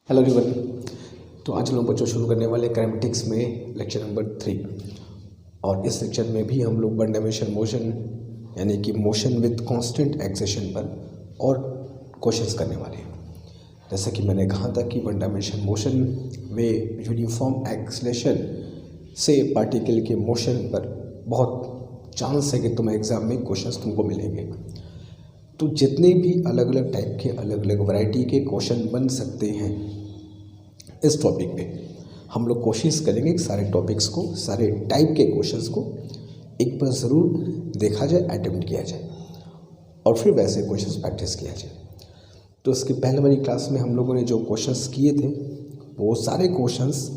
Hello everyone. तो आज हम लोग बच्चों शुरू करने वाले काइनेमेटिक्स में लेक्चर नंबर 3। और इस लेक्चर में भी हम लोग वन डायमेंशन मोशन यानी कि मोशन विद कांस्टेंट एक्सेशन पर और क्वेश्चंस करने वाले हैं। जैसा कि मैंने कहा था कि वन डायमेंशन मोशन में यूनिफॉर्म एक्सेलेरेशन से पार्टिकल के मोशन पर बहुत चांस है कि तुम्हें एग्जाम में क्वेश्चंस तुमको मिलेंगे। तो जितने भी अलग अलग टाइप के अलग अलग वैरायटी के क्वेश्चन बन सकते हैं इस टॉपिक पे हम लोग कोशिश करेंगे कि सारे टॉपिक्स को, सारे टाइप के क्वेश्चंस को एक बार ज़रूर देखा जाए, अटेम्प्ट किया जाए और फिर वैसे क्वेश्चंस प्रैक्टिस किया जाए। तो इसके पहले वाली क्लास में हम लोगों ने जो क्वेश्चंस किए थे वो सारे क्वेश्चंस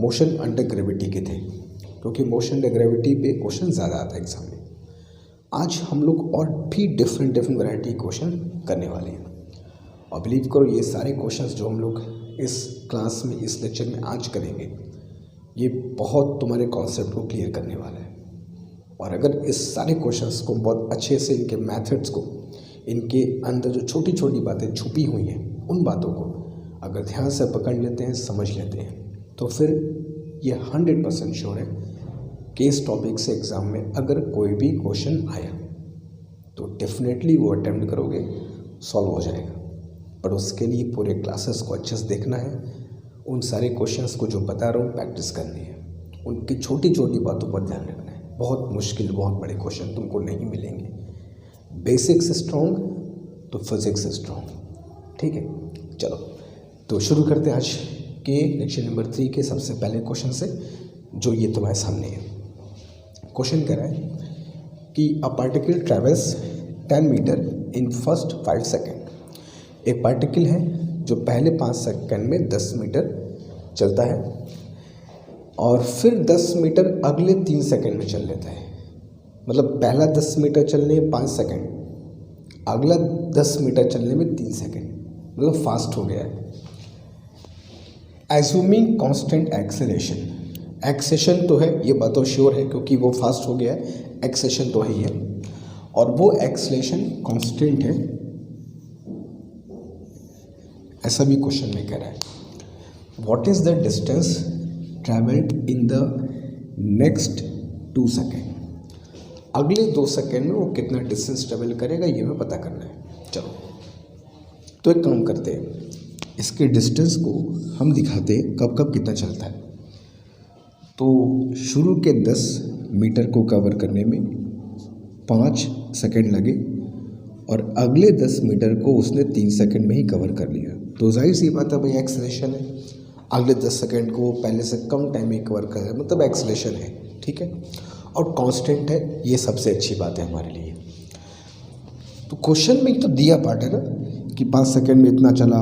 मोशन अंडर ग्रेविटी के थे, क्योंकि मोशन अंडर ग्रेविटी पे क्वेश्चन ज़्यादा आता है एग्जाम में। आज हम लोग और भी डिफरेंट वैरायटी क्वेश्चन करने वाले हैं और बिलीव करो ये सारे क्वेश्चंस जो हम लोग इस क्लास में, इस लेक्चर में आज करेंगे, ये बहुत तुम्हारे कॉन्सेप्ट को क्लियर करने वाला है। और अगर इस सारे क्वेश्चंस को बहुत अच्छे से, इनके मेथड्स को, इनके अंदर जो छोटी छोटी बातें छुपी हुई हैं उन बातों को अगर ध्यान से पकड़ लेते हैं, समझ लेते हैं, तो फिर ये 100% श्योर है कि इस टॉपिक से एग्ज़ाम में अगर कोई भी क्वेश्चन आया तो डेफिनेटली वो अटेम्प्ट करोगे, सॉल्व हो जाएगा। पर उसके लिए पूरे क्लासेस को अच्छे से देखना है, उन सारे क्वेश्चंस को जो बता रहा हूँ प्रैक्टिस करनी है, उनकी छोटी छोटी बातों पर ध्यान रखना है। बहुत मुश्किल, बहुत बड़े क्वेश्चन तुमको नहीं मिलेंगे। बेसिक्स स्ट्रॉन्ग तो फिजिक्स स्ट्रॉन्ग। ठीक है, चलो तो शुरू करते हैं आज के लेक्चर नंबर 3 के सबसे पहले क्वेश्चन से, जो ये तुम्हारे सामने है। क्वेश्चन कह रहा है कि a particle travels 10 metre in first 5 second. एक पार्टिकल है जो पहले 5 सेकंड में 10 मीटर चलता है और फिर 10 मीटर अगले 3 सेकंड में चल लेता है। मतलब पहला 10 मीटर चलने में 5 सेकंड, अगला 10 मीटर चलने में 3 सेकंड, मतलब फास्ट हो गया है। एज्यूमिंग कांस्टेंट एक्सेलरेशन, एक्सेशन तो है, ये बात तो श्योर है क्योंकि वो फास्ट हो गया है, एक्सेशन तो है ही है, और वो एक्सेलरेशन कांस्टेंट है, ऐसा भी क्वेश्चन में कह रहा है। What is the distance travelled in the next 2 second. अगले 2 सेकेंड में वो कितना डिस्टेंस ट्रैवल करेगा ये हमें पता करना है। चलो तो एक काम करते हैं, इसके डिस्टेंस को हम दिखाते हैं कब कब कितना चलता है। तो शुरू के 10 मीटर को कवर करने में 5 सेकेंड लगे और अगले 10 मीटर को उसने 3 सेकेंड में ही कवर कर लिया। तो जाहिर सी बात है भाई, एक्सेलरेशन है, अगले 10 सेकेंड को पहले से कम टाइम में कवर कर रहा है, मतलब एक्सेलरेशन है। ठीक है, और कांस्टेंट है, ये सबसे अच्छी बात है हमारे लिए। तो क्वेश्चन में तो दिया पार्ट है ना कि 5 सेकेंड में इतना चला,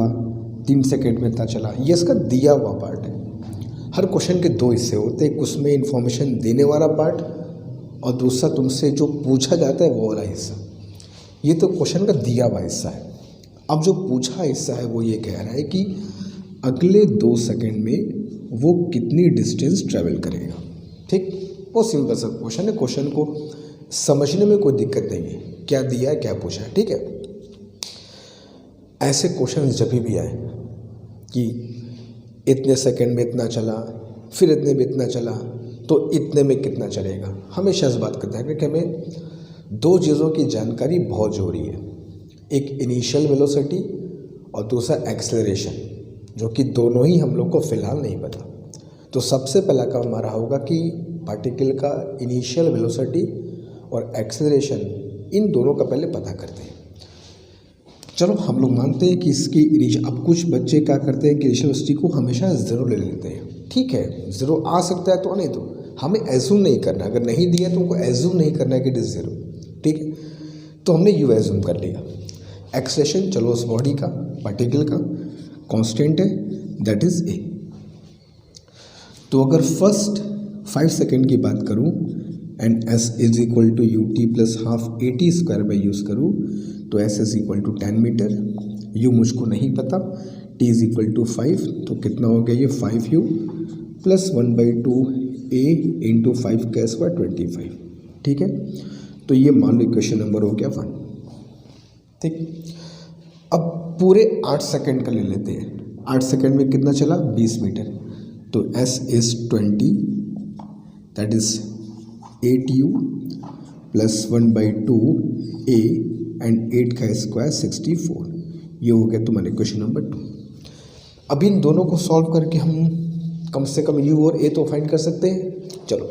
3 सेकेंड में इतना चला, ये इसका दिया हुआ पार्ट है। हर क्वेश्चन के 2 हिस्से होते हैं, उसमें इंफॉर्मेशन देने वाला पार्ट और दूसरा तुमसे जो पूछा जाता है वो वाला हिस्सा। ये तो क्वेश्चन का दिया हुआ हिस्सा है। अब जो पूछा हिस्सा है वो ये कह रहा है कि अगले 2 सेकेंड में वो कितनी डिस्टेंस ट्रैवल करेगा। ठीक, वो सिंपल सा क्वेश्चन है, क्वेश्चन को समझने में कोई दिक्कत नहीं है, क्या दिया है क्या पूछा है। ठीक है, ऐसे क्वेश्चन जब भी आए कि इतने सेकेंड में इतना चला, फिर इतने में इतना चला, तो इतने में कितना चलेगा, हमेशा इस बात का ध्यान रखें। हमें 2 चीज़ों की जानकारी बहुत ज़रूरी है, एक इनिशियल वेलोसिटी और दूसरा एक्सेलरेशन, जो कि दोनों ही हम लोग को फ़िलहाल नहीं पता। तो सबसे पहला काम हमारा होगा कि पार्टिकल का इनिशियल वेलोसिटी और एक्सेलरेशन, इन दोनों का पहले पता करते हैं। चलो हम लोग मानते हैं कि इसकी इनिशियल, अब कुछ बच्चे क्या करते हैं कि इनिशियल वेलोसिटी को हमेशा ज़ीरो ले लेते हैं। ठीक है, ज़ीरो आ सकता है तो नहीं, तो हमें एज्यूम नहीं करना, अगर नहीं दिया तो उनको एज्यूम नहीं करना है कि इट इज़ ज़ीरो। ठीक है, तो हमने यू एज्यूम कर लिया। एक्सेलरेशन चलो उस बॉडी का, पार्टिकल का कांस्टेंट है, दैट इज़ ए। तो अगर फर्स्ट 5 सेकेंड की बात करूं and s is equal to u t plus half a t square by use करूँ तो s is equal to 10 metre, u मुझको नहीं पता, टी इज इक्वल टू 5, तो कितना हो गया ये 5u प्लस 1/2 ए इंटू 5 का स्क्वायर 25। ठीक है, तो ये मान लो इक्वेशन नंबर हो गया 1। ठीक, अब पूरे 8 सेकेंड का ले लेते हैं। 8 सेकेंड में कितना चला 20 मीटर, तो s is 20, that is 8u plus 1/2 a and 8 का स्क्वायर 64। ये हो गया तुम्हारे क्वेश्चन नंबर 2। अब इन दोनों को सॉल्व करके हम कम से कम u और a तो फाइंड कर सकते हैं। चलो,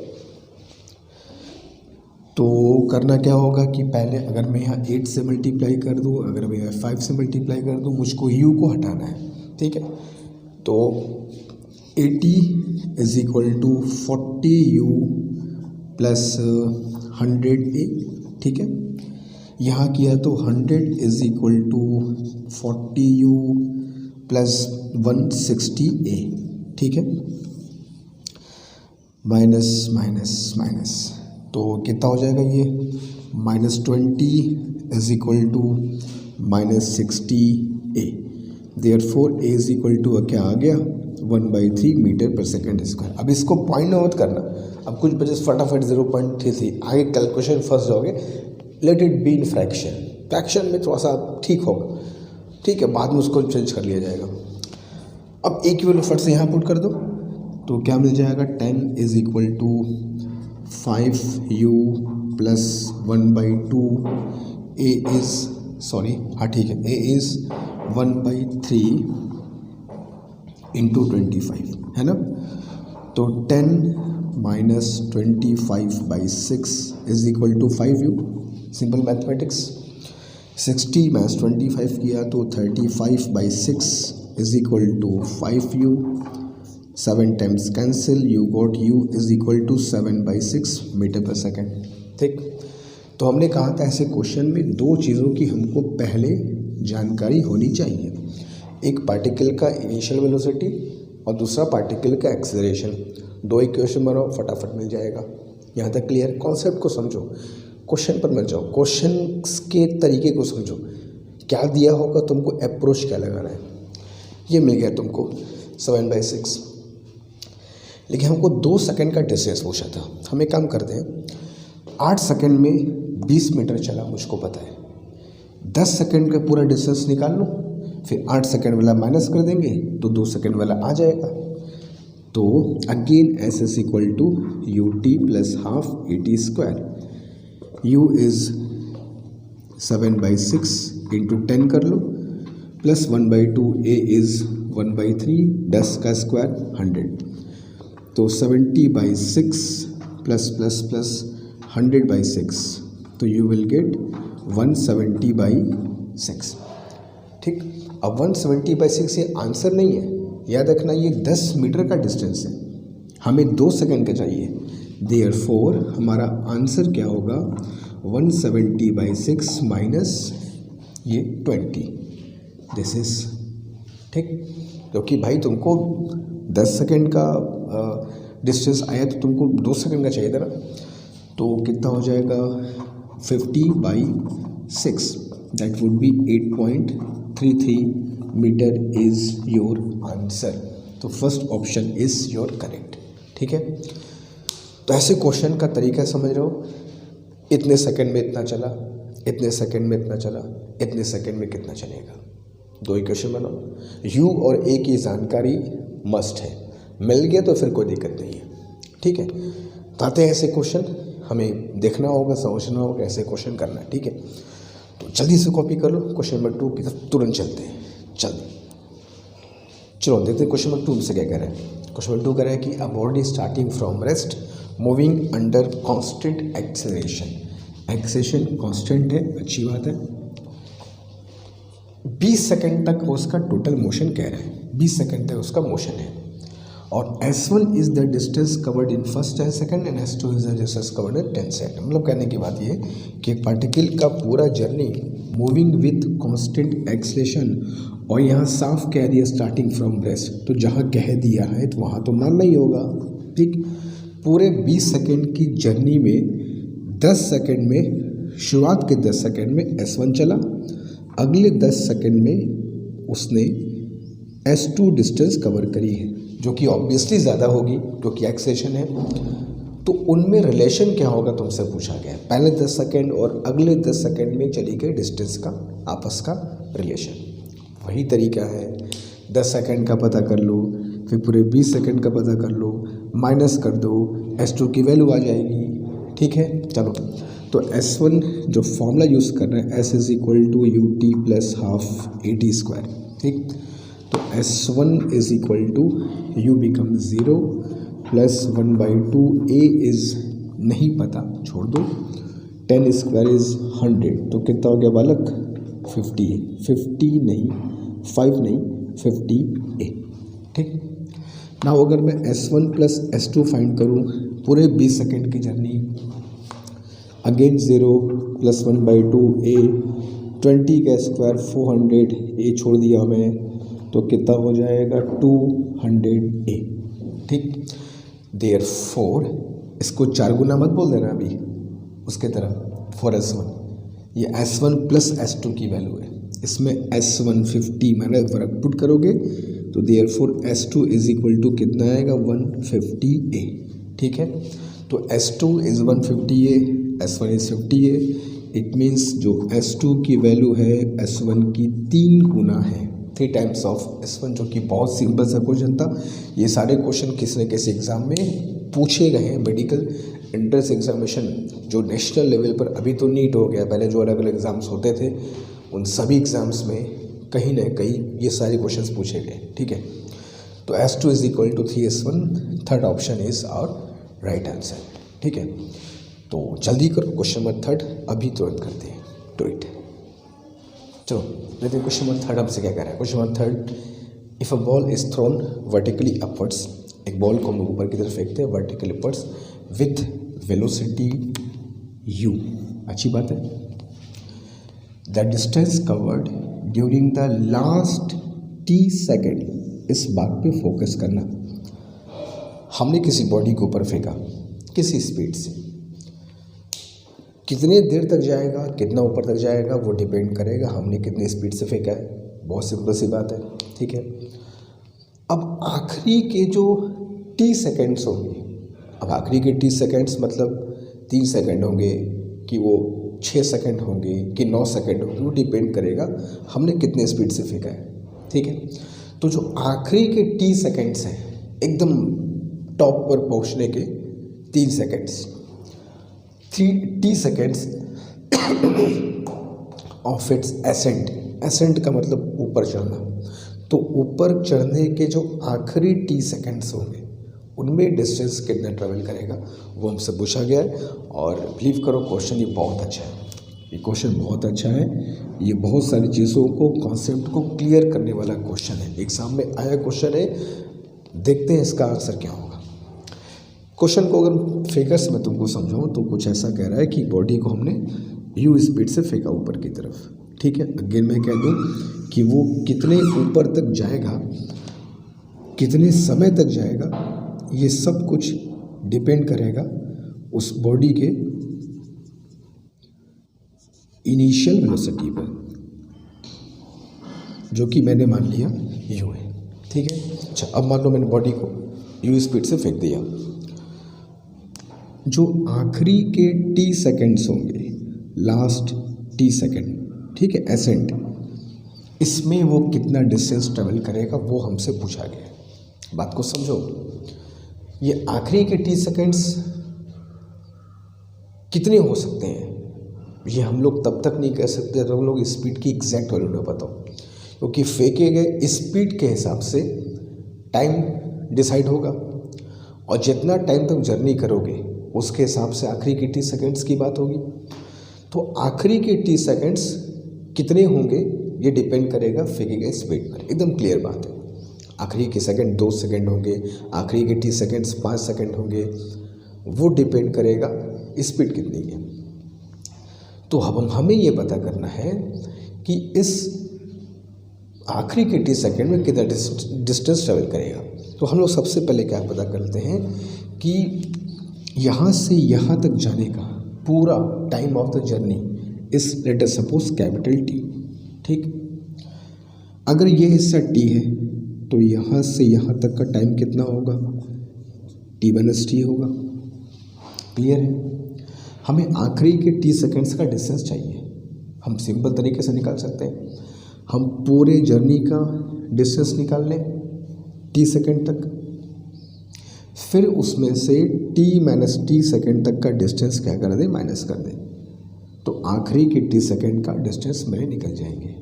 तो करना क्या होगा कि पहले अगर मैं यहाँ 8 से मल्टीप्लाई कर दूँ, अगर मैं यहाँ 5 से मल्टीप्लाई कर दूँ, मुझको u को हटाना है, ठीक है। तो 80 is equal to 40u plus 100a, ठीक है। यहाँ किया तो 100 is equal to 40u plus 160a, ठीक है। माइनस माइनस माइनस, तो कितना हो जाएगा ये -20 is equal to -60a, therefore a is equal to क्या आ गया 1/3 मीटर पर सेकेंड स्क्वायर। अब इसको पॉइंट नोट करना, अब कुछ बचे फटाफट 0.33 आगे कैलकुलेशन फंस जाओगे। Let it be in fraction, fraction में थोड़ा सा ठीक होगा, ठीक है, बाद में उसको चेंज कर लिया जाएगा। अब एक वैल्यू फट से यहाँ पुट कर दो, तो क्या मिल जाएगा 10 is equal to 5u plus 1/2 a is sorry हाँ ठीक है a इज़ 1/3 इंटू 25 है ना। तो 10 minus 25/6 is equal to 5u, simple mathematics. 60 minus 25 किया तो 35/6 is equal to 5u, 7 times cancel, you got u is equal to 7/6 metre per second, ठीक। तो हमने कहा था ऐसे क्वेश्चन में दो चीज़ों की हमको पहले जानकारी होनी चाहिए, एक पार्टिकल का इनिशियल वेलोसिटी और दूसरा पार्टिकल का एक्सेलरेशन। दो इक्वेशन बनाओ, फटाफट मिल जाएगा। यहाँ तक क्लियर? कॉन्सेप्ट को समझो, क्वेश्चन पर मत जाओ, क्वेश्चन के तरीके को समझो, क्या दिया होगा तुमको, अप्रोच क्या लगाना है। ये मिल गया तुमको 7/6, लेकिन हमको 2 सेकंड का डिस्टेंस पूछा था। हम एक काम करते हैं, 8 सेकंड में 20 मीटर चला मुझको पता है, 10 सेकंड का पूरा डिस्टेंस निकाल लो, फिर 8 सेकंड वाला माइनस कर देंगे तो 2 सेकंड वाला आ जाएगा। तो again s is equal to u t plus half AT square. U is 7/6 into 10 कर लो, प्लस 1/2 a इज़ 1/3, 10 का स्क्वायर 100, तो 70/6 प्लस प्लस प्लस 100/6, तो यू विल गेट 170/6, ठीक। अब 170/6 ये आंसर नहीं है, याद रखना ये 10 मीटर का डिस्टेंस है, हमें 2 सेकंड का चाहिए। देयरफॉर हमारा आंसर क्या होगा 170/6 माइनस ये 20, दिस इज ठीक। क्योंकि भाई तुमको 10 सेकंड का डिस्टेंस आया तो तुमको 2 सेकंड का चाहिए था ना, तो कितना हो जाएगा 50/6, that would be 8.33 metre is your answer. तो first option is your correct, ठीक है। तो ऐसे क्वेश्चन का तरीका समझ रहे हो, इतने सेकंड में इतना चला, इतने सेकंड में इतना चला, इतने सेकंड में कितना चलेगा, 2 इक्वेशन बनाओ। u और a की जानकारी मस्ट है, मिल गया तो फिर कोई दिक्कत नहीं है, ठीक है। तो आते हैं ऐसे क्वेश्चन, हमें देखना होगा, समझना होगा ऐसे क्वेश्चन करना है, ठीक है। तो जल्दी से कॉपी कर लो, क्वेश्चन नंबर 2 की तरफ तुरंत चलते हैं। चलो देखते हैं क्वेश्चन नंबर 2 से क्या कह रहा है। क्वेश्चन नंबर 2 कह रहा है कि a body starting from rest moving under constant acceleration, acceleration constant है, अच्छी बात है। 20 सेकंड तक उसका टोटल मोशन कह रहा है, 20 सेकंड तक उसका मोशन है, और S1 is the distance covered in first 10 second and S2 is the distance covered in 10 second. मतलब कहने की बात ये कि एक पार्टिकल का पूरा journey moving with constant acceleration, और यहाँ साफ कह दिया स्टार्टिंग फ्रॉम रेस्ट, तो जहाँ कह दिया है तो वहाँ तो मानना ही होगा, ठीक। पूरे 20 सेकंड की जर्नी में 10 सेकंड में, शुरुआत के 10 सेकंड में S1 चला, अगले 10 सेकंड में उसने S2 डिस्टेंस कवर करी है, जो कि ऑब्वियसली ज़्यादा होगी क्योंकि एक्सेलरेशन है। तो उनमें रिलेशन क्या होगा तुमसे पूछा गया है, पहले 10 सेकंड और अगले 10 सेकंड में चली गई डिस्टेंस का आपस का रिलेशन। वही तरीका है 10 सेकंड का पता कर लो, फिर पूरे 20 सेकंड का पता कर लो, माइनस कर दो, S2 की वैल्यू आ जाएगी। ठीक है, चलो तो S1 जो फॉर्मूला यूज़ कर रहे हैं, S is equal to UT plus half AT square. ठीक, तो S1 is equal to U become 0 plus 1/2 A is नहीं पता, छोड़ दो, 10 स्क्वायर इज़ 100, तो कितना हो गया बालक 50, 50 नहीं 5 नहीं 50A। ठीक, ना अगर मैं S1 प्लस S2 फाइंड करूँ पूरे 20 सेकेंड की जर्नी, अगेन 0 प्लस 1/2 A, 20 का स्क्वायर 400, A छोड़ दिया मैं, तो कितना हो जाएगा 200A। ठीक, देयरफॉर इसको 4 गुना मत बोल देना अभी उसके तरह फॉर S1, ये S1 प्लस S2 की वैल्यू है, इसमें S1 50 मैंने फर्क पुट करोगे तो therefore S2 is equal to कितना आएगा 150A। ठीक है, तो S2 is 150A, S1 is 50A, it means जो S2 की वैल्यू है S1 की 3 गुना है, 3 टाइम्स ऑफ S1, जो कि बहुत सिंपल सा क्वेश्चन था। ये सारे क्वेश्चन किसी न किसी एग्ज़ाम में पूछे गए हैं। मेडिकल एंट्रेंस एग्जामिनेशन जो नेशनल लेवल पर, अभी तो नीट हो गया, पहले जो अलग अलग एग्ज़ाम्स होते थे उन सभी एग्ज़ाम्स में कहीं ना कहीं ये सारे क्वेश्चंस पूछे गए। ठीक है, तो S2 is equal to 3S1, third option is our right answer. ठीक है, तो जल्दी करो, क्वेश्चन नंबर 3 अभी तुरंत करते हैं, डू इट। चलो लेते हैं क्वेश्चन नंबर 3 हमसे क्या कह रहा है। Question number 3, if a ball is thrown vertically upwards, एक बॉल को हम लोग ऊपर की तरफ फेंकते हैं vertically upwards with velocity u, अच्छी बात है। The distance covered during the last t second, इस बात पे फोकस करना। हमने किसी बॉडी के ऊपर फेंका किसी स्पीड से, कितने देर तक जाएगा, कितना ऊपर तक जाएगा, वो डिपेंड करेगा हमने कितनी स्पीड से फेंका है। बहुत सिंपल सी बात है। ठीक है, अब आखिरी के जो t सेकेंड्स होंगे, अब आखिरी के t सेकेंड्स मतलब 3 सेकेंड होंगे कि वो 6 सेकेंड होंगे कि 9 सेकेंड होंगे, वो डिपेंड करेगा हमने कितने स्पीड से फेंका है। ठीक है, तो जो आखिरी के t सेकेंड्स हैं, एकदम टॉप पर पहुंचने के 3 seconds, 3 seconds of its ascent, ascent का मतलब ऊपर चढ़ना, तो ऊपर चढ़ने के जो आखिरी t सेकेंड्स होंगे उनमें डिस्टेंस कितना ट्रेवल करेगा वो हमसे पूछा गया है। और बिलीव करो क्वेश्चन ये बहुत अच्छा है, ये क्वेश्चन बहुत अच्छा है, ये बहुत सारी चीज़ों को, कॉन्सेप्ट को क्लियर करने वाला क्वेश्चन है। एग्जाम में आया क्वेश्चन है, देखते हैं इसका आंसर क्या होगा। क्वेश्चन को अगर फिगर्स में तुमको समझाऊँ तो कुछ ऐसा कह रहा है कि बॉडी को हमने u स्पीड से फेंका ऊपर की तरफ। ठीक है, अगेन मैं कह दूँ कि वो कितने ऊपर तक जाएगा, कितने समय तक जाएगा, ये सब कुछ डिपेंड करेगा उस बॉडी के इनिशियल वेलोसिटी पर, जो कि मैंने मान लिया u है। ठीक है, अच्छा अब मान लो मैंने बॉडी को u स्पीड से फेंक दिया, जो आखिरी के t सेकेंड्स होंगे, लास्ट t सेकेंड, ठीक है, एसेंट, इसमें वो कितना डिस्टेंस ट्रेवल करेगा वो हमसे पूछा गया। बात को समझो, ये आखिरी के t सेकेंड्स कितने हो सकते हैं ये हम लोग तब तक नहीं कह सकते जब हम लोग स्पीड की एग्जैक्ट वैल्यू ना पता हो, क्योंकि फेंके गए स्पीड के हिसाब से टाइम डिसाइड होगा, और जितना टाइम तक जर्नी करोगे उसके हिसाब से आखिरी के t सेकेंड्स की बात होगी। तो आखिरी के t सेकेंड्स कितने होंगे ये डिपेंड करेगा फेंके गए स्पीड पर, एकदम क्लियर बात है। आखिरी के सेकंड 2 सेकंड होंगे, आखिरी के t सेकेंड्स 5 सेकंड होंगे, वो डिपेंड करेगा स्पीड कितनी है। तो अब हमें ये पता करना है कि इस आखिरी के t सेकेंड में कितना डिस्टेंस ट्रेवल करेगा। तो हम लोग सबसे पहले क्या पता करते हैं कि यहाँ से यहाँ तक जाने का पूरा टाइम ऑफ द जर्नी इस let us suppose capital T। ठीक, अगर ये हिस्सा T है तो यहाँ से यहाँ तक का टाइम कितना होगा, T-T होगा। क्लियर है, हमें आखिरी के t सेकेंड्स का डिस्टेंस चाहिए। हम सिंपल तरीके से निकाल सकते हैं, हम पूरे जर्नी का डिस्टेंस निकाल लें t सेकेंड तक, फिर उसमें से t माइनस टी सेकेंड तक का डिस्टेंस क्या कर दें, माइनस कर दें, तो आखिरी के t सेकेंड का डिस्टेंस मेरे निकल जाएंगे।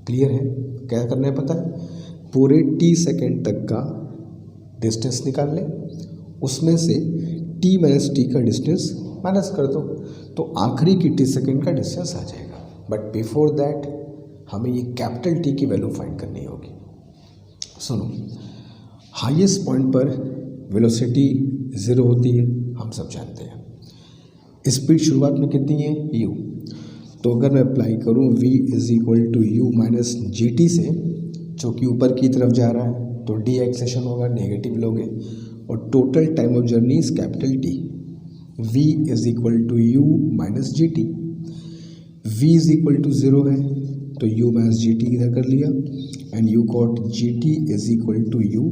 क्लियर है? क्या करना है पता है, पूरे t सेकेंड तक का डिस्टेंस निकाल लें, उसमें से t माइनस टी का डिस्टेंस माइनस कर दो, तो आखिरी की t सेकेंड का डिस्टेंस आ जाएगा। बट बिफोर दैट हमें ये कैपिटल T की वैल्यू फाइंड करनी होगी। सुनो, हाईएस्ट पॉइंट पर वेलोसिटी 0 होती है, हम सब जानते हैं। स्पीड शुरुआत में कितनी है, u। तो अगर मैं अप्लाई करूँ v is equal to u minus g t से, जो कि ऊपर की तरफ जा रहा है, तो d एक्सेशन होगा, नेगेटिव लोगे, और total time of journey is capital T। v is equal to u minus g t. v is equal to 0 है, तो u माइनस जी टी इधर कर लिया, and you got G T is equal to U,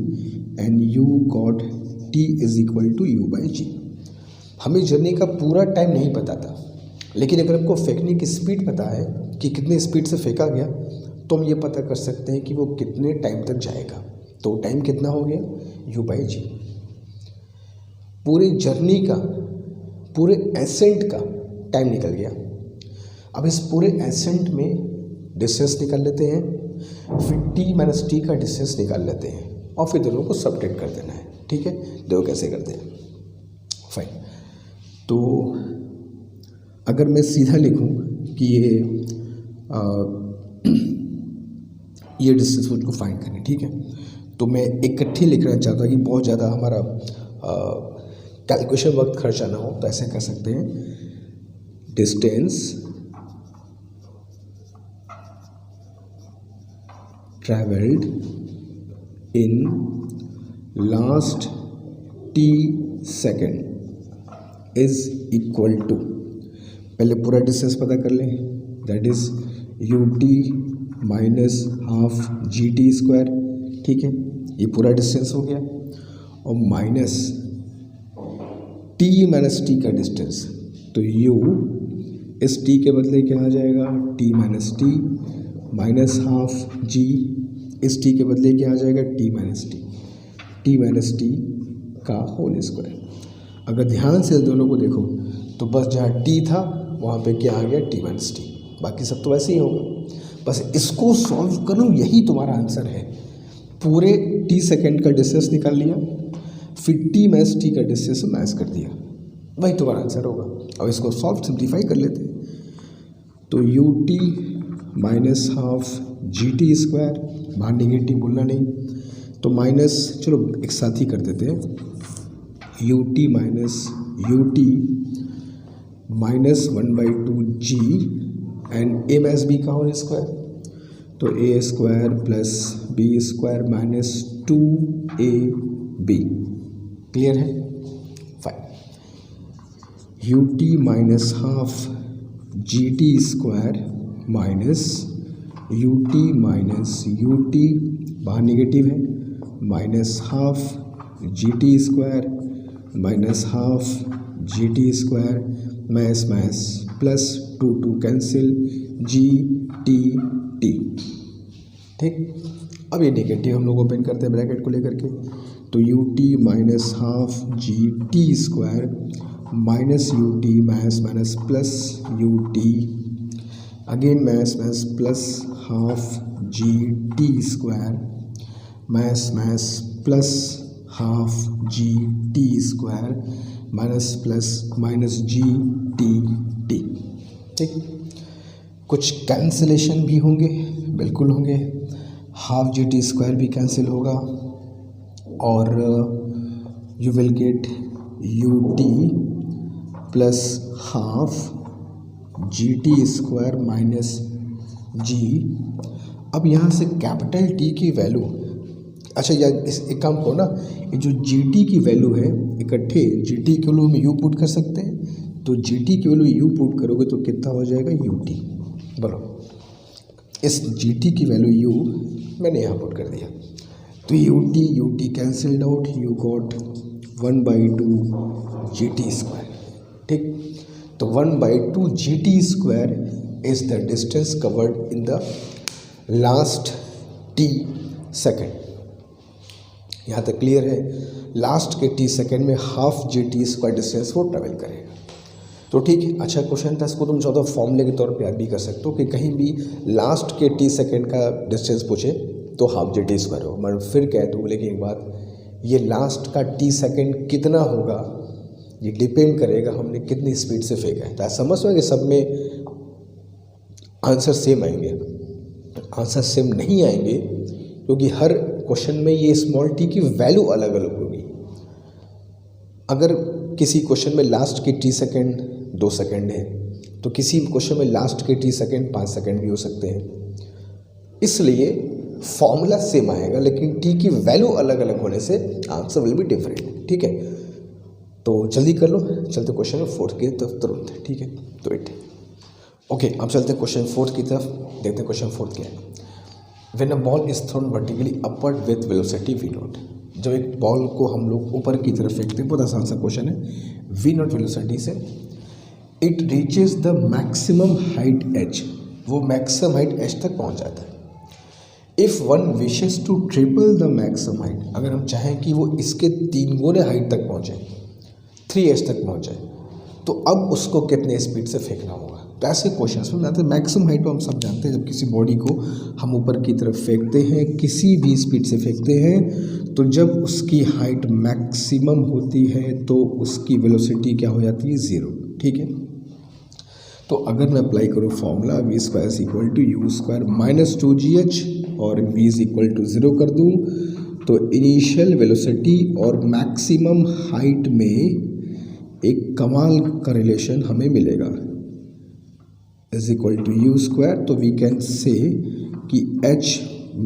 and you got t is equal to U by G. हमें journey का पूरा time नहीं पता था, लेकिन अगर हमको फेंकने की स्पीड पता है कि कितने स्पीड से फेंका गया, तो हम ये पता कर सकते हैं कि वो कितने टाइम तक जाएगा। तो टाइम कितना हो गया, u बाई जी। पूरे जर्नी का, पूरे एसेंट का टाइम निकल गया। अब इस पूरे एसेंट में डिस्टेंस निकाल लेते हैं, फिर t माइनस टी का डिस्टेंस निकाल लेते हैं, और फिर दोनों को सब्ट्रैक्ट कर देना है। ठीक है, देखो कैसे करते हैं। फाइन, तो अगर मैं सीधा लिखूं कि ये डिस्टेंस मुझको फाइंड करनी, ठीक है, तो मैं इकट्ठी लिखना चाहता हूँ कि बहुत ज़्यादा हमारा कैलकुलेशन वक्त खर्चा ना हो, तो ऐसे कर सकते हैं, distance travelled in last t second is equal to, पहले पूरा डिस्टेंस पता कर लें, that is u T minus half G T square. ठीक है, ये पूरा डिस्टेंस हो गया, और माइनस t माइनस टी का डिस्टेंस, तो u इस t के बदले क्या आ जाएगा, t minus T minus half g, इस t के बदले क्या आ जाएगा, t माइनस टी का होल स्क्वायर। अगर ध्यान से दोनों को देखो तो बस जहाँ t था वहाँ पे क्या आ गया, t माइनस टी, बाकी सब तो वैसे ही होगा। बस इसको सॉल्व करो, यही तुम्हारा आंसर है। पूरे t सेकेंड का डिस्टेंस निकाल लिया, फिर t माइनस टी का डिस्टेंस माइनस कर दिया, वही तुम्हारा आंसर होगा। अब इसको सॉल्व सिंप्लीफाई कर लेते हैं, तो u T minus half G T square, बाहर निगेटिव बोलना नहीं, तो माइनस, चलो एक साथ ही कर देते हैं, U T minus U T minus 1/2 G, and A minus B का होल स्क्वायर, तो A square plus B square minus 2ab। Clear है? Fine, U T minus half G T square minus U T minus you T, बाहर negative है, minus half G T square minus half G T square, minus minus plus 2 cancel, G T T. ठीक, अब ये negative हम लोग open करते हैं bracket को लेकर के, तो u T minus half G T square minus U T minus minus plus u t, again minus minus plus half G T square minus minus plus half G T square minus plus minus g T T. ठीक, कुछ cancellation भी होंगे, बिल्कुल होंगे, half G T square भी cancel होगा, और you will get u t plus half G T square minus g. अब यहाँ से कैपिटल टी की वैल्यू, अच्छा यार इस एक काम करो ना, ये जो जी टी की वैल्यू है, इकट्ठे जी टी की वैल्यू में यू पुट कर सकते हैं, तो जी टी की वैल्यू यू पुट करोगे तो कितना हो जाएगा, यू टी। बोलो, इस जी टी की वैल्यू यू मैंने यहाँ पुट कर दिया, तो u T cancelled out, you got 1/2 G T square. ठीक, तो 1/2 G T square is the distance covered in the last T second. यहाँ तक क्लियर है। लास्ट के टी सेकेंड में half G T square distance वो ट्रेवल करेगा। तो ठीक है, अच्छा क्वेश्चन था। इसको तुम चाहो तो फॉर्मूले के तौर पे याद भी कर सकते हो कि कहीं भी लास्ट के टी सेकेंड का डिस्टेंस पूछे तो हाफ जी टी स्क्वायर हो। मैं फिर कह दूँ लेकिन एक बात, ये लास्ट का टी सेकेंड कितना होगा ये डिपेंड करेगा हमने कितनी स्पीड से फेंका है। तो समझ में कि सब में आंसर सेम आएंगे? आंसर सेम नहीं आएंगे क्योंकि हर क्वेश्चन में ये स्मॉल टी की वैल्यू अलग अलग होगी। अगर किसी क्वेश्चन में लास्ट के टी सेकेंड 2 सेकेंड है तो किसी क्वेश्चन में लास्ट के टी सेकेंड 5 सेकेंड भी हो सकते हैं। इसलिए फॉर्मूला सेम आएगा लेकिन टी की वैल्यू अलग अलग होने से आंसर विल बी डिफरेंट। ठीक है, तो जल्दी कर लो। चलते क्वेश्चन नंबर 4 की तरफ तुरंत। ठीक है, तो 8 ओके। अब चलते हैं क्वेश्चन 4 की तरफ, देखते हैं क्वेश्चन 4 क्या है। When a ball is thrown vertically upward with velocity v not, जब एक बॉल को हम लोग ऊपर की तरफ फेंकते हैं, बहुत आसान सा क्वेश्चन है, v नॉट वेलोसिटी से, it reaches the maximum height h, वो मैक्सिमम हाइट h तक पहुंच जाता है। If one wishes to triple the maximum height, अगर हम चाहें कि वो इसके 3 गुने हाइट तक पहुँचे, 3h तक पहुँचे, तो अब उसको कितने स्पीड से फेंकना होगा। तो ऐसे क्वेश्चन में जानते हैं मैक्सिमम हाइट तो हम सब जानते हैं, जब किसी बॉडी को हम ऊपर की तरफ फेंकते हैं, किसी भी स्पीड से फेंकते हैं, तो जब उसकी हाइट मैक्सिमम होती है तो उसकी वेलोसिटी क्या हो जाती है, 0। ठीक है, तो अगर मैं अप्लाई करूँ formula v square is equal to u square minus 2gh और v इज इक्वल टू 0 कर दूँ, तो इनिशियल वेलोसिटी और मैक्सिमम हाइट में एक कमाल का रिलेशन हमें मिलेगा, is equal to u square. तो वी कैन से कि h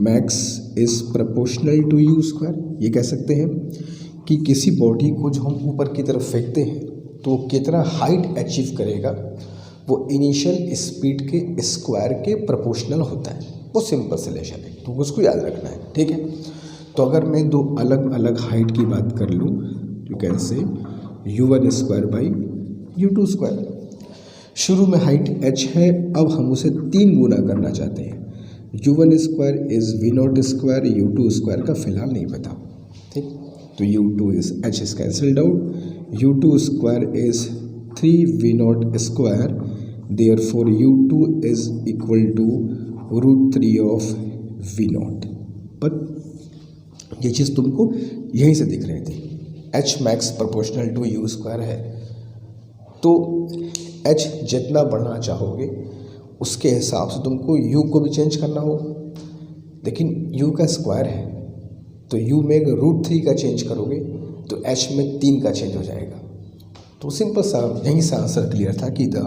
max is proportional to u square. ये कह सकते हैं कि किसी बॉडी को जो हम ऊपर की तरफ फेंकते हैं तो कितना हाइट अचीव करेगा वो इनिशियल स्पीड के स्क्वायर के प्रोपोर्शनल होता है। वो सिंपल से रिलेशन है, तो उसको याद रखना है। ठीक है, तो अगर मैं 2 अलग अलग हाइट की बात कर लूँ, you can say u1 square by u2 square. शुरू में हाइट h है, अब हम उसे 3 गुना करना चाहते हैं। u1 square is v naught square, u2 square का फिलहाल नहीं पता। ठीक, तो u2 is h is cancelled out, u2 square is 3v naught square, therefore u2 is equal to √3 of v naught. पर ये चीज़ तुमको यहीं से दिख रही थी, h max proportional to u square है, तो h जितना बढ़ना चाहोगे उसके हिसाब से तुमको u को भी चेंज करना हो, लेकिन u का स्क्वायर है तो u में अगर √3 का चेंज करोगे तो h में 3 का चेंज हो जाएगा। तो सिंपल सा यहीं से आंसर क्लियर था कि द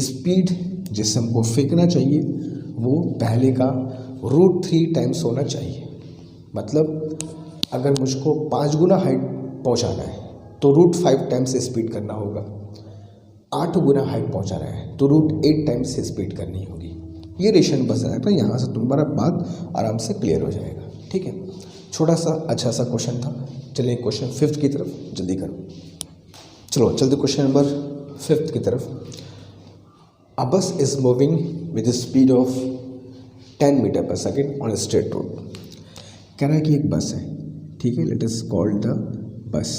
स्पीड जिससे हमको फेंकना चाहिए वो पहले का √3 टाइम्स होना चाहिए। मतलब अगर मुझको 5 गुना हाइट पहुंचाना है तो √5 टाइम्स स्पीड करना होगा, 8 गुना हाइट पहुंचा रहा है तो √8 टाइम्स स्पीड करनी होगी। ये रेशन बस रहा है, यहाँ से तुम्हारा बात आराम से क्लियर हो जाएगा। ठीक है, छोटा सा अच्छा सा क्वेश्चन था। चलिए क्वेश्चन 5 की तरफ जल्दी करो। चलो चलते क्वेश्चन नंबर 5 की तरफ। A bus is moving with speed of 10 metre per second on straight road. कह रहा है कि एक बस है, ठीक है, let us call the bus.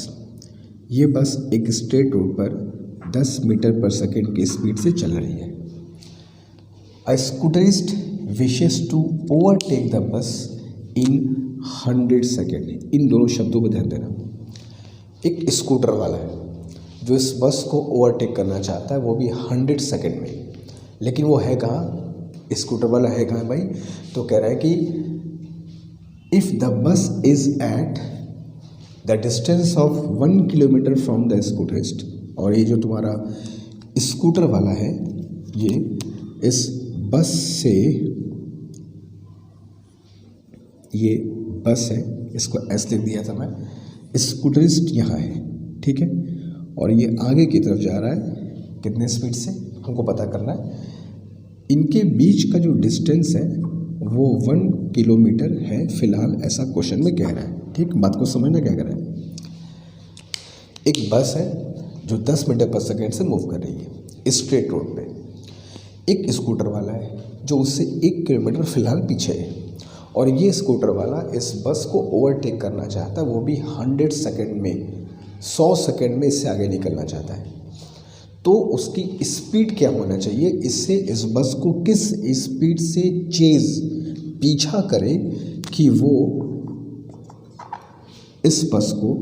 ये बस एक स्ट्रेट रोड पर 10 मीटर पर सेकेंड की स्पीड से चल रही है। A scooterist wishes to overtake the bus in 100 second. इन दोनों शब्दों पर ध्यान देना। एक स्कूटर वाला है जो इस बस को ओवरटेक करना चाहता है, वो भी 100 सेकेंड में, लेकिन वो है कहाँ, स्कूटर वाला है कहाँ भाई, तो कह रहा है कि if the bus is at the distance of 1 kilometre from the scooterist. और ये जो तुम्हारा स्कूटर वाला है ये इस बस से, ये बस है, इसको एस लिख दिया था मैं, स्कूटरिस्ट यहाँ है, ठीक है, और ये आगे की तरफ जा रहा है कितने स्पीड से हमको पता करना है। इनके बीच का जो डिस्टेंस है वो 1 किलोमीटर है फिलहाल, ऐसा क्वेश्चन में कह रहा है। ठीक, बात को समझना क्या कर रहा है। एक बस है जो 10 मीटर पर सेकेंड से मूव कर रही है स्ट्रेट रोड पे। एक स्कूटर वाला है जो उससे 1 किलोमीटर फिलहाल पीछे है और ये स्कूटर वाला इस बस को ओवरटेक करना चाहता है, वो भी 100 सेकंड में, 100 सेकंड में इससे आगे निकलना चाहता है। तो उसकी स्पीड क्या होना चाहिए, इससे इस बस को किस स्पीड से चेज़ पीछा करे कि वो इस बस को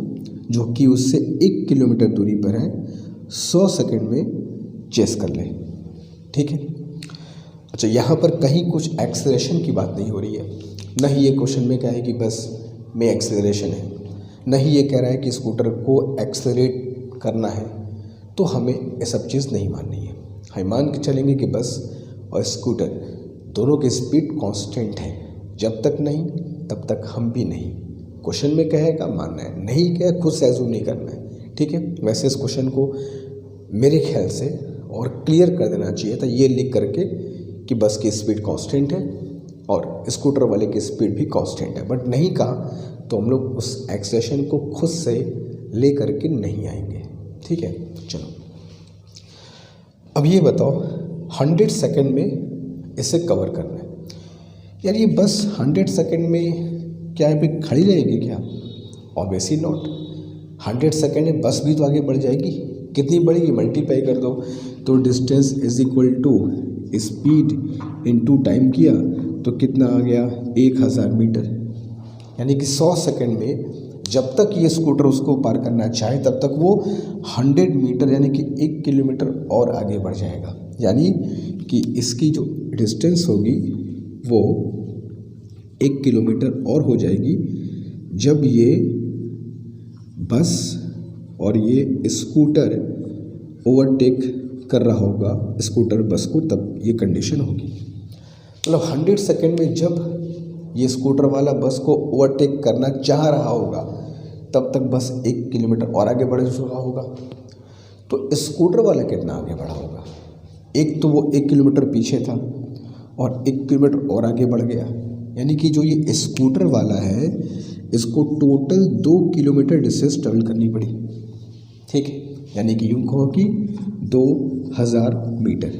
जो कि उससे 1 किलोमीटर दूरी पर है 100 सेकंड में चेस कर ले। ठीक है। अच्छा, यहाँ पर कहीं कुछ एक्सेलरेशन की बात नहीं हो रही है, न ही ये क्वेश्चन में क्या है कि बस में एक्सेलरेशन है, न ही ये कह रहा है कि स्कूटर को एक्सेलरेट करना है। तो हमें ये सब चीज़ नहीं माननी है। हम मान के चलेंगे कि बस और स्कूटर दोनों की स्पीड कांस्टेंट है, जब तक नहीं तब तक हम भी नहीं। क्वेश्चन में कहेगा मानना है, नहीं कहे खुद से एज्यूम नहीं करना है। ठीक है। वैसे इस क्वेश्चन को मेरे ख्याल से और क्लियर कर देना चाहिए था, ये लिख करके कि बस की स्पीड कांस्टेंट है और स्कूटर वाले की स्पीड भी कांस्टेंट है, बट नहीं कहा तो हम लोग उस एक्सेलेरेशन को खुद से ले करके नहीं आएंगे। ठीक है। चलो अब ये बताओ 100 सेकंड में इसे कवर करना है। यार ये बस 100 सेकंड में क्या यहाँ पे खड़ी रहेगी क्या? Obviously not. 100 सेकंड में बस भी तो आगे बढ़ जाएगी। कितनी बढ़ेगी? मल्टीप्लाई कर दो तो distance is equal to speed into time किया तो कितना आ गया 1000 मीटर। यानी कि 100 सेकंड में जब तक ये स्कूटर उसको पार करना चाहे तब तक वो 100 मीटर यानी कि 1 किलोमीटर और आगे बढ़ जाएगा। यानी कि इसकी जो डिस्टेंस होगी वो 1 किलोमीटर और हो जाएगी जब ये बस और ये स्कूटर ओवरटेक कर रहा होगा स्कूटर बस को, तब ये कंडीशन होगी। मतलब 100 सेकंड में जब ये स्कूटर वाला बस को ओवरटेक करना चाह रहा होगा तब तक बस 1 किलोमीटर और आगे बढ़ चुका होगा। तो स्कूटर वाला कितना आगे बढ़ा होगा? एक तो वो 1 किलोमीटर पीछे था और 1 किलोमीटर और आगे बढ़ गया। यानी कि जो ये स्कूटर वाला है इसको टोटल 2 किलोमीटर डिस्टेंस ट्रेवल करनी पड़ी। ठीक है। यानी कि यूँ कहो कि 2000 मीटर,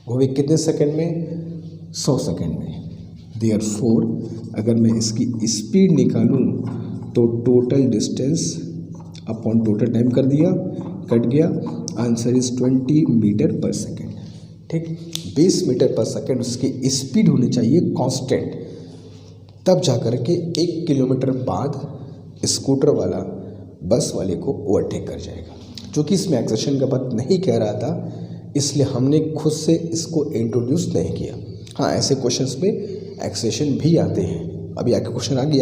वो भी कितने सेकंड में? 100 सेकंड में। देयरफॉर अगर मैं इसकी स्पीड निकालूं तो total distance upon total time कर दिया, कट गया, answer is 20 metre per second. ठीक, 20 मीटर पर सेकंड उसकी स्पीड होनी चाहिए कांस्टेंट, तब जा कर के 1 किलोमीटर बाद स्कूटर वाला बस वाले को ओवरटेक कर जाएगा। जो कि इसमें एक्सेशन का बात नहीं कह रहा था, इसलिए हमने खुद से इसको इंट्रोड्यूस नहीं किया। हाँ, ऐसे क्वेश्चंस में एक्सेशन भी आते हैं। अभी आगे क्वेश्चन आगे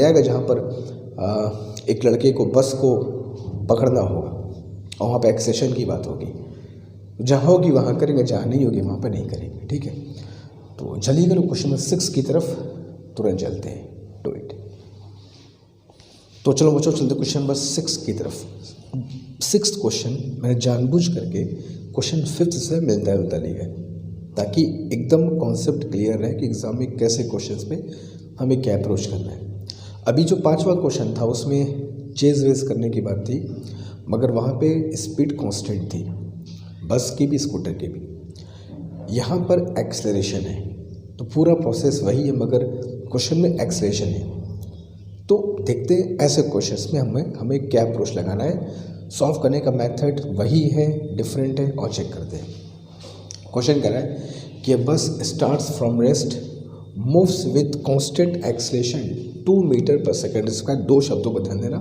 आएगा जहाँ पर एक लड़के को बस को पकड़ना होगा और वहाँ पे एक्सेशन की बात होगी। जहाँ होगी वहाँ करेंगे, जहाँ नहीं होगी वहाँ पर नहीं करेंगे। ठीक है। तो चलिए गए क्वेश्चन नंबर 6 की तरफ तुरंत चलते हैं। Do it. तो चलो बच्चों चलते क्वेश्चन नंबर 6 की तरफ। 6th क्वेश्चन मैंने जानबूझ करके क्वेश्चन 5th से मिलता जुलता लिया है ताकि एकदम कॉन्सेप्ट क्लियर रहे कि एग्जाम में कैसे क्वेश्चंस में हमें क्या अप्रोच करना है। अभी जो 5वां क्वेश्चन था उसमें चेज वेज करने की बात थी, मगर वहाँ पे स्पीड कांस्टेंट थी, बस की भी स्कूटर की भी। यहाँ पर एक्सेलरेशन है तो पूरा प्रोसेस वही है, मगर क्वेश्चन में एक्सेलरेशन है। तो देखते हैं ऐसे क्वेश्चंस में हमें क्या अप्रोच लगाना है। सॉल्व करने का मेथड वही है, डिफरेंट है, और चेक करते हैं। क्वेश्चन कह रहा है कि bus starts from rest moves with constant acceleration 2 metre per second. इसका 2 शब्दों को ध्यान देना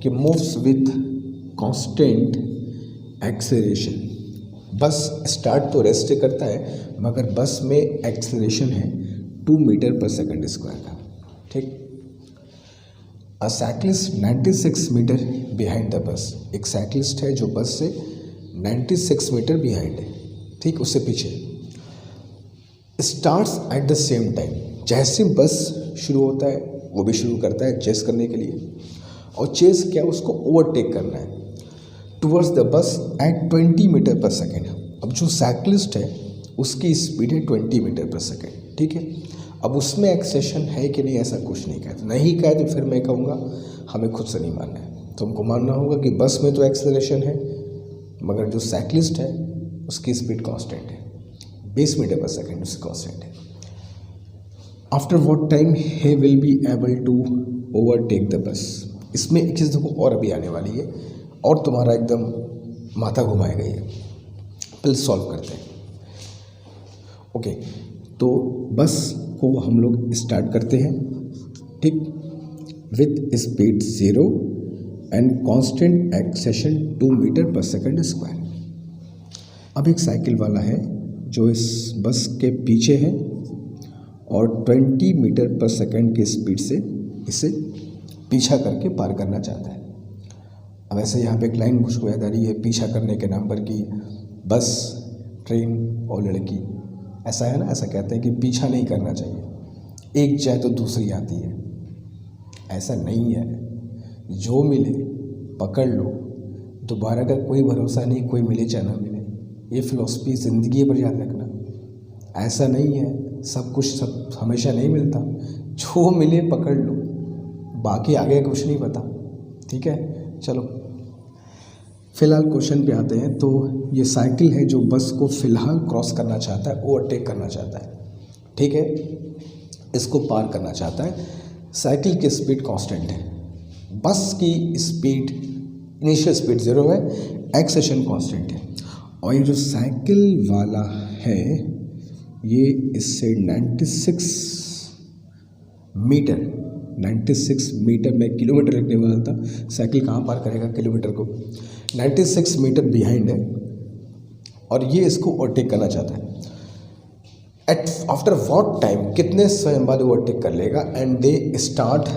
कि moves with constant acceleration. Bus start तो रेस्ट से करता है, मगर बस में एक्सेलरेशन है 2 मीटर पर सेकेंड स्क्वायर का। ठीक। A cyclist 96 metre behind the bus. एक साइक्लिस्ट है जो बस से 96 मीटर बिहाइंड है, ठीक, उससे पीछे। Starts at the same time. जैसे बस शुरू होता है वो भी शुरू करता है चेस करने के लिए, और चेस क्या, उसको ओवरटेक करना है towards the bus at 20 metre per second. अब जो साइक्लिस्ट है उसकी स्पीड है 20 मीटर पर सेकेंड। ठीक है। अब उसमें एक्सेशन है कि नहीं, ऐसा कुछ नहीं कहते। नहीं कहे तो फिर मैं कहूँगा हमें खुद से नहीं मानना है। तो हमको मानना होगा कि बस में तो एक्सेलरेशन है, मगर जो साइक्लिस्ट है उसकी स्पीड कांस्टेंट है, 20 मीटर पर सेकेंड उसकी कांस्टेंट है। After what time he will be able to overtake the bus. इसमें एक चीज़ देखो और अभी आने वाली है और तुम्हारा एकदम माथा घुमाएगा ये। पहले सॉल्व करते हैं। ओके, तो बस को हम लोग स्टार्ट करते हैं, ठीक, with speed 0 and constant acceleration 2 metre per second square. अब एक साइकिल वाला है जो इस बस के पीछे है और 20 मीटर पर सेकंड की स्पीड से इसे पीछा करके पार करना चाहता है। अब ऐसे यहाँ पे एक लाइन मुझको याद आ रही है, पीछा करने के नाम पर कि बस, ट्रेन और लड़की, ऐसा है ना, ऐसा कहते हैं कि पीछा नहीं करना चाहिए, एक जाए तो दूसरी आती है। ऐसा नहीं है, जो मिले पकड़ लो, दोबारा का कोई भरोसा नहीं, कोई मिले चाहे ना मिले। ये फिलॉसफी ज़िंदगी पर याद रखना। ऐसा नहीं है सब कुछ सब हमेशा नहीं मिलता, जो मिले पकड़ लो, बाकी आगे कुछ नहीं पता, ठीक है। चलो फ़िलहाल क्वेश्चन पे आते हैं। तो ये साइकिल है जो बस को फ़िलहाल क्रॉस करना चाहता है, ओवरटेक करना चाहता है, ठीक है, इसको पार करना चाहता है। साइकिल की स्पीड कांस्टेंट है, बस की स्पीड इनिशियल स्पीड 0 है, एक्सेशन कांस्टेंट है। और ये जो साइकिल वाला है ये इससे 96 मीटर में किलोमीटर लिखने वाला था, साइकिल कहाँ पार करेगा किलोमीटर को, 96 मीटर बिहाइंड है और ये इसको ओवरटेक करना चाहता है। एट आफ्टर वॉट टाइम, कितने समय बाद ओवरटेक कर लेगा। And they start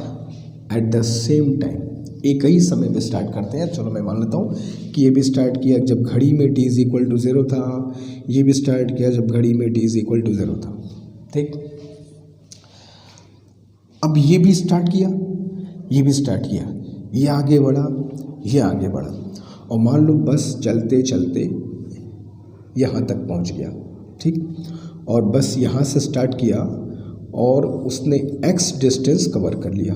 at the same time, एक ही समय पे स्टार्ट करते हैं। चलो मैं मान लेता हूँ कि ये भी स्टार्ट किया जब घड़ी में t = 0 था, ये भी स्टार्ट किया जब घड़ी में t = 0 था, ठीक। अब ये भी स्टार्ट किया, ये भी स्टार्ट किया, ये आगे बढ़ा, ये आगे बढ़ा, और मान लो बस चलते चलते यहाँ तक पहुँच गया, ठीक। और बस यहाँ से स्टार्ट किया और उसने x डिस्टेंस कवर कर लिया,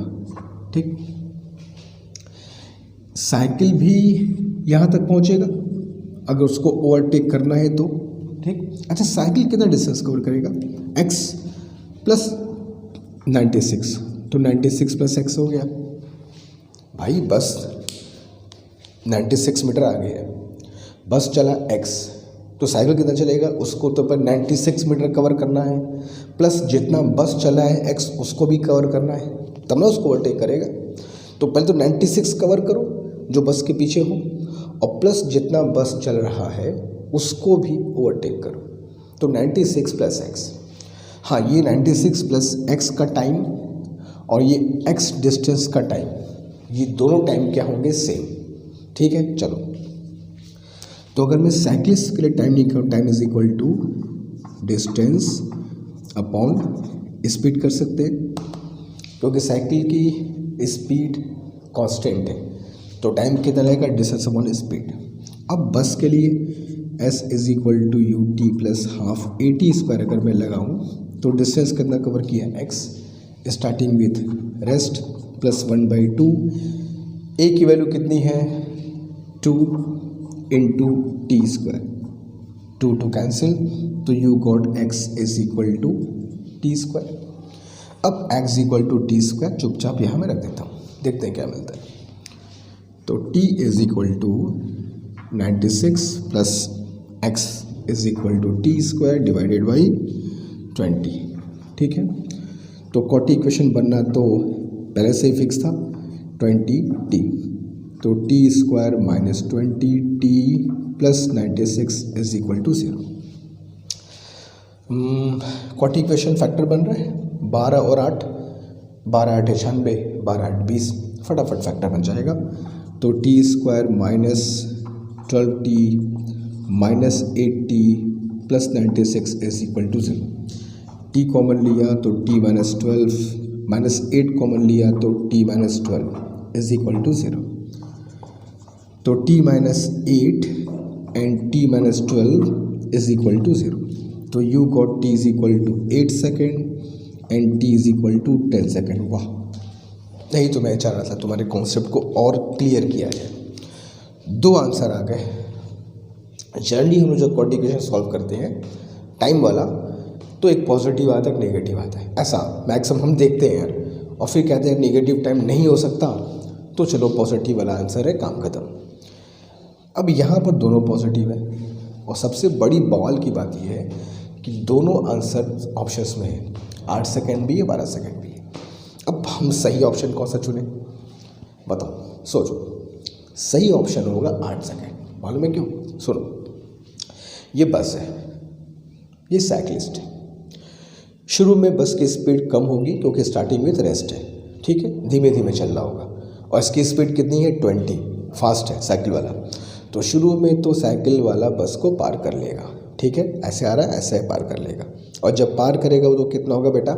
ठीक। साइकिल भी यहाँ तक पहुँचेगा अगर उसको ओवरटेक करना है तो, ठीक। अच्छा, साइकिल कितना डिस्टेंस कवर करेगा, x प्लस 96, तो 96 प्लस x हो गया भाई। बस 96 मीटर आगे है, बस चला x, तो साइकिल कितना चलेगा, उसको तो पर 96 मीटर कवर करना है, प्लस जितना बस चला है x उसको भी कवर करना है, तब ना उसको ओवरटेक करेगा। तो पहले तो 96 कवर करो जो बस के पीछे हो, और प्लस जितना बस चल रहा है उसको भी ओवरटेक करो, तो 96 प्लस x। हाँ, ये 96 प्लस x का टाइम और ये x डिस्टेंस का टाइम, ये दोनों टाइम क्या होंगे, सेम, ठीक है। चलो, तो अगर मैं साइक्लिस्ट के लिए टाइम निकालूँ, time is equal to distance upon speed कर सकते हैं, क्योंकि साइकिल की स्पीड कांस्टेंट है, तो टाइम कितना लगेगा, डिस्टेंस अपॉन स्पीड। अब बस के लिए s is equal to ut plus half AT² अगर मैं लगाऊँ तो डिस्टेंस कितना कवर किया, x, starting with rest plus 1/2, a की वैल्यू कितनी है, 2 इंटू t², 2 कैंसिल, तो you got x is equal to t²। अब x इक्वल टू t² चुपचाप यहाँ मैं रख देता हूँ, देखते हैं क्या मिलता है। तो t इज इक्वल टू 96 प्लस x is equal to t² divided by 20, ठीक है। तो कॉट इक्वेशन बनना तो पहले से ही फिक्स था, 20t, तो t² minus 20t plus 96 is equal to 0। कॉट इक्वेशन फैक्टर बन रहा है 12 और 8, 12 8 96, 12 8 20, फटाफट फैक्टर बन जाएगा। तो t² minus 12t minus 8t plus 96 is equal to 0। t common लिया तो t माइनस 12 माइनस 8 कॉमन लिया तो t minus 12 is equal to 0। तो t minus 8 and t minus 12 is equal to 0। तो you got t is equal to 8 second and t is equal to 10 second. वाह, नहीं तो मैं चाह रहा था तुम्हारे कॉन्सेप्ट को और क्लियर किया जाए। 2 आंसर आ गए। जनरली हम लोग जब कॉट इक्वेशन सॉल्व करते हैं टाइम वाला, तो एक पॉजिटिव आता है, एक नेगेटिव आता है, ऐसा मैक्सिमम हम देखते हैं यार। और फिर कहते हैं नेगेटिव टाइम नहीं हो सकता, तो चलो पॉजिटिव वाला आंसर है, काम खत्म। अब यहाँ पर दोनों पॉजिटिव है और सबसे बड़ी बवाल की बात यह है कि दोनों आंसर ऑप्शंस में है, 8 सेकेंड भी है, 12 सेकेंड भी है। अब हम सही ऑप्शन कौन सा चुने बताओ, सोचो। सही ऑप्शन होगा 8 सेकेंड। मालूम है क्यों? सुनो, ये बस है, ये साइकिलिस्ट है। शुरू में बस की स्पीड कम होगी क्योंकि स्टार्टिंग विथ रेस्ट है, ठीक है, धीमे धीमे चल रहा होगा। और इसकी स्पीड कितनी है? 20, फास्ट है साइकिल वाला। तो शुरू में तो साइकिल वाला बस को पार कर लेगा, ठीक है, ऐसे आ रहा है, ऐसे पार कर लेगा। और जब पार करेगा वो तो कितना होगा बेटा?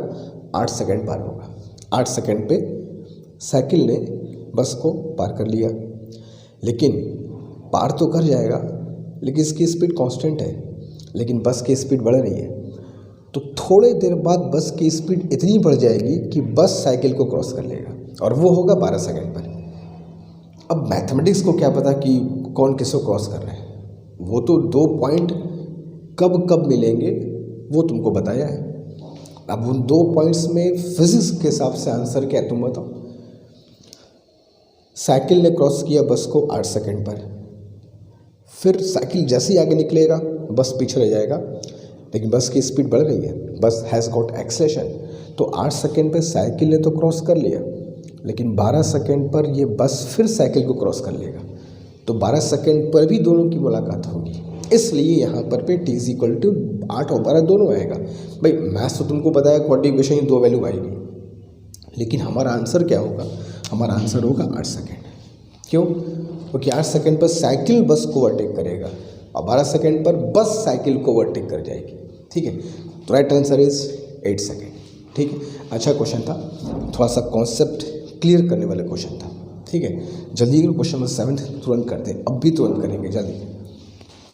8 सेकेंड पार होगा। 8 सेकेंड पे साइकिल ने बस को पार कर लिया। लेकिन पार तो कर जाएगा, लेकिन इसकी स्पीड कांस्टेंट है, लेकिन बस की स्पीड बढ़ रही है। तो थोड़े देर बाद बस की स्पीड इतनी बढ़ जाएगी कि बस साइकिल को क्रॉस कर लेगा, और वो होगा 12 सेकेंड पर। अब मैथमेटिक्स को क्या पता कि कौन किसको क्रॉस कर रहे हैं, वो तो 2 पॉइंट कब कब मिलेंगे वो तुमको बताया है। अब उन 2 पॉइंट्स में फिजिक्स के हिसाब से आंसर क्या है तुम बताओ। साइकिल ने क्रॉस किया बस को 8 सेकेंड पर, फिर साइकिल जैसे ही आगे निकलेगा बस पीछे रह जाएगा, लेकिन बस की स्पीड बढ़ रही है, बस हैज़ गॉट एक्सेलेरेशन। तो 8 सेकेंड पे साइकिल ने तो क्रॉस कर लिया, लेकिन 12 सेकेंड पर ये बस फिर साइकिल को क्रॉस कर लेगा। तो 12 सेकेंड पर भी दोनों की मुलाकात होगी, इसलिए यहाँ पर पे t = 8 और 12 दोनों आएगा। भाई मैथ्स तो तुमको बताया क्वाड्रिप्लिकेशन की 2 वैल्यू आएगी, लेकिन हमारा आंसर क्या होगा? हमारा आंसर होगा 8 सेकेंड। क्यों? क्योंकि 8 सेकेंड पर साइकिल बस को ओवरटेक करेगा और 12 सेकेंड पर बस साइकिल को ओवरटेक कर जाएगी, ठीक है। तो राइट आंसर इज 8 सेकेंड, ठीक है। अच्छा क्वेश्चन था, थोड़ा सा कॉन्सेप्ट क्लियर करने वाला क्वेश्चन था, ठीक है। जल्दी क्वेश्चन नंबर 7 तुरंत करते हैं, अब भी तुरंत करेंगे जल्दी।